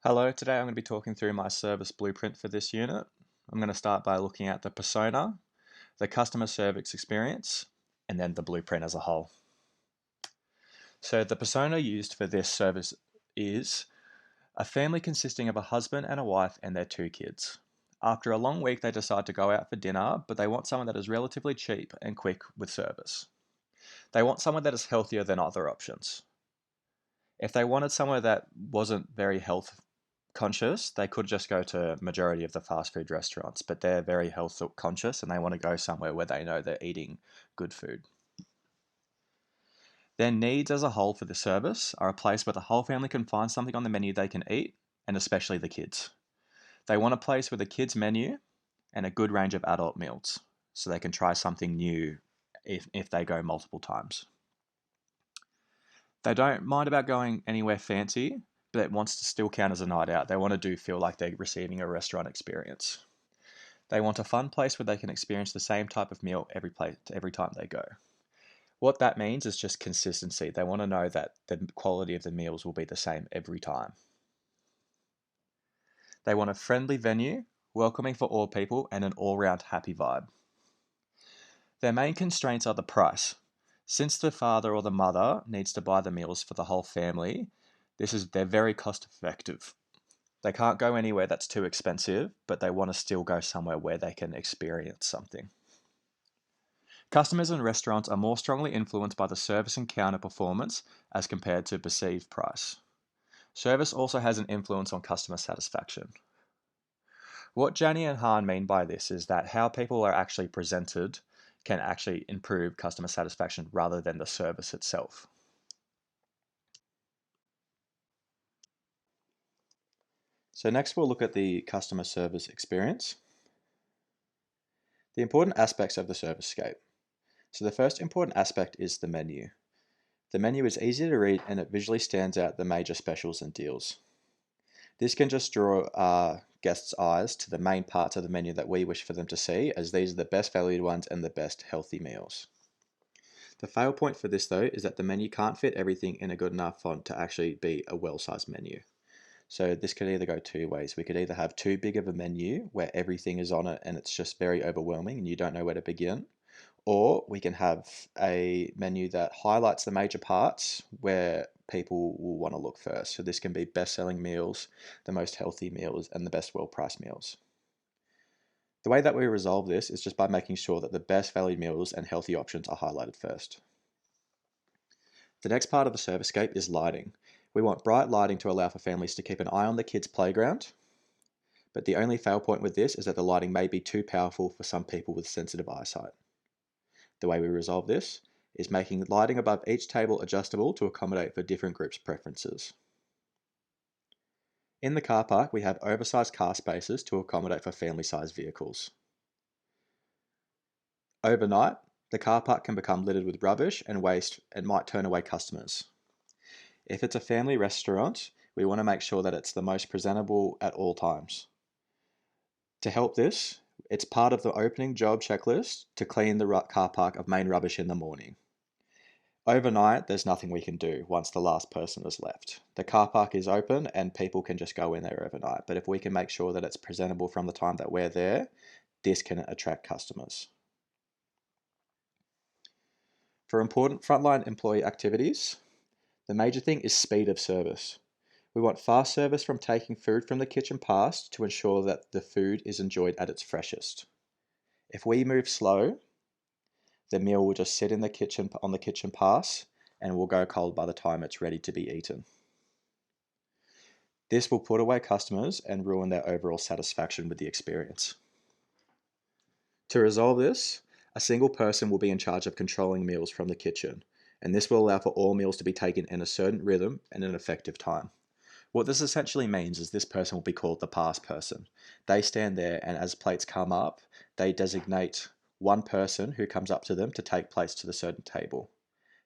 Hello, today I'm going to be talking through my service blueprint for this unit. I'm going to start by looking at the persona, the customer service experience, and then the blueprint as a whole. So the persona used for this service is a family consisting of a husband and a wife and their two kids. After a long week, they decide to go out for dinner, but they want someone that is relatively cheap and quick with service. They want someone that is healthier than other options. If they wanted somewhere that wasn't very health conscious, they could just go to majority of the fast food restaurants, but they're very health conscious and they want to go somewhere where they know they're eating good food. Their needs as a whole for the service are a place where the whole family can find something on the menu they can eat, and especially the kids. They want a place with a kids menu and a good range of adult meals, so they can try something new if they go multiple times. They don't mind about going anywhere fancy, but it wants to still count as a night out. They want to feel like they're receiving a restaurant experience. They want a fun place where they can experience the same type of meal every time they go. What that means is just consistency. They want to know that the quality of the meals will be the same every time. They want a friendly venue, welcoming for all people, and an all-round happy vibe. Their main constraints are the price. Since the father or the mother needs to buy the meals for the whole family, they're very cost effective. They can't go anywhere that's too expensive, but they want to still go somewhere where they can experience something. Customers in restaurants are more strongly influenced by the service and counter performance as compared to perceived price. Service also has an influence on customer satisfaction. What Jani and Han mean by this is that how people are actually presented can actually improve customer satisfaction rather than the service itself. So next we'll look at the customer service experience. The important aspects of the service scape. So the first important aspect is the menu. The menu is easy to read and it visually stands out the major specials and deals. This can just draw our guests' eyes to the main parts of the menu that we wish for them to see, as these are the best valued ones and the best healthy meals. The fail point for this though is that the menu can't fit everything in a good enough font to actually be a well-sized menu. So this could either go two ways. We could either have too big of a menu where everything is on it and it's just very overwhelming and you don't know where to begin, or we can have a menu that highlights the major parts where people will want to look first. So this can be best-selling meals, the most healthy meals, and the best well-priced meals. The way that we resolve this is just by making sure that the best valued meals and healthy options are highlighted first. The next part of the servicescape is lighting. We want bright lighting to allow for families to keep an eye on the kids' playground, but the only fail point with this is that the lighting may be too powerful for some people with sensitive eyesight. The way we resolve this is making lighting above each table adjustable to accommodate for different groups' preferences. In the car park, we have oversized car spaces to accommodate for family-sized vehicles. Overnight, the car park can become littered with rubbish and waste and might turn away customers. If it's a family restaurant, we want to make sure that it's the most presentable at all times. To help this, it's part of the opening job checklist to clean the car park of main rubbish in the morning. Overnight, there's nothing we can do once the last person has left. The car park is open and people can just go in there overnight. But if we can make sure that it's presentable from the time that we're there, this can attract customers. For important frontline employee activities, the major thing is speed of service. We want fast service from taking food from the kitchen past to ensure that the food is enjoyed at its freshest. If we move slow, the meal will just sit in the kitchen on the kitchen pass and will go cold by the time it's ready to be eaten. This will put away customers and ruin their overall satisfaction with the experience. To resolve this, a single person will be in charge of controlling meals from the kitchen, and this will allow for all meals to be taken in a certain rhythm and an effective time. What this essentially means is this person will be called the pass person. They stand there and as plates come up, they designate one person who comes up to them to take place to the certain table.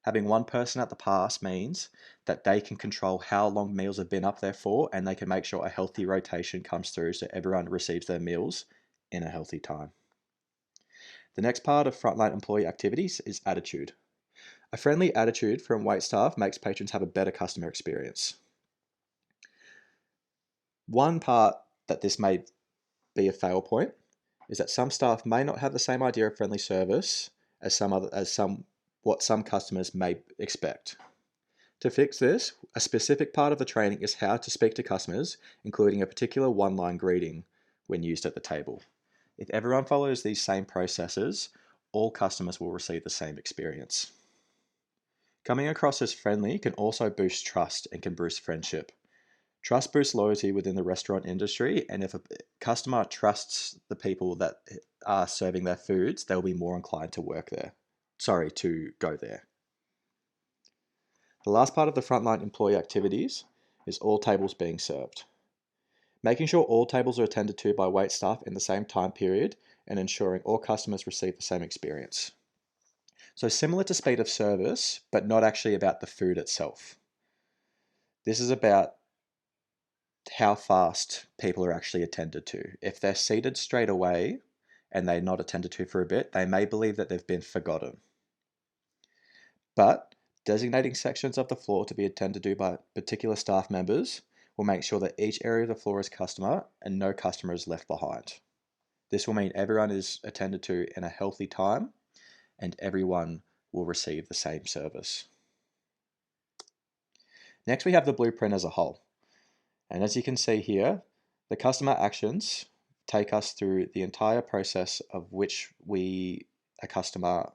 Having one person at the pass means that they can control how long meals have been up there for, and they can make sure a healthy rotation comes through so everyone receives their meals in a healthy time. The next part of frontline employee activities is attitude. A friendly attitude from waitstaff makes patrons have a better customer experience. One part that this may be a fail point is that some staff may not have the same idea of friendly service as what some customers may expect. To fix this, a specific part of the training is how to speak to customers, including a particular one-line greeting when used at the table. If everyone follows these same processes, all customers will receive the same experience. Coming across as friendly can also boost trust and can boost friendship. Trust boosts loyalty within the restaurant industry, and if a customer trusts the people that are serving their foods, they'll be more inclined to to go there. The last part of the frontline employee activities is all tables being served. Making sure all tables are attended to by wait staff in the same time period and ensuring all customers receive the same experience. So similar to speed of service, but not actually about the food itself. This is about how fast people are actually attended to. If they're seated straight away and they're not attended to for a bit, they may believe that they've been forgotten. But designating sections of the floor to be attended to by particular staff members will make sure that each area of the floor is customer and no customer is left behind. This will mean everyone is attended to in a healthy time and everyone will receive the same service. Next, we have the blueprint as a whole. And as you can see here, the customer actions take us through the entire process of which a customer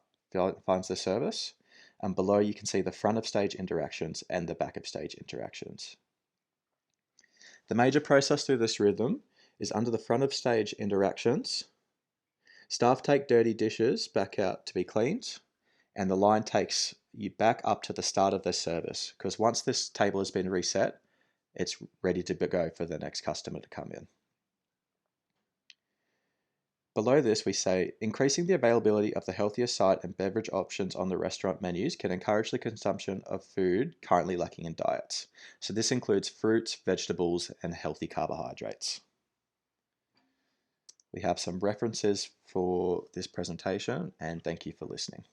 finds the service. And below you can see the front of stage interactions and the back of stage interactions. The major process through this rhythm is under the front of stage interactions. Staff take dirty dishes back out to be cleaned, and the line takes you back up to the start of the service, because once this table has been reset, it's ready to go for the next customer to come in. Below this, we say, increasing the availability of the healthier side and beverage options on the restaurant menus can encourage the consumption of food currently lacking in diets. So this includes fruits, vegetables, and healthy carbohydrates. We have some references for this presentation, and thank you for listening.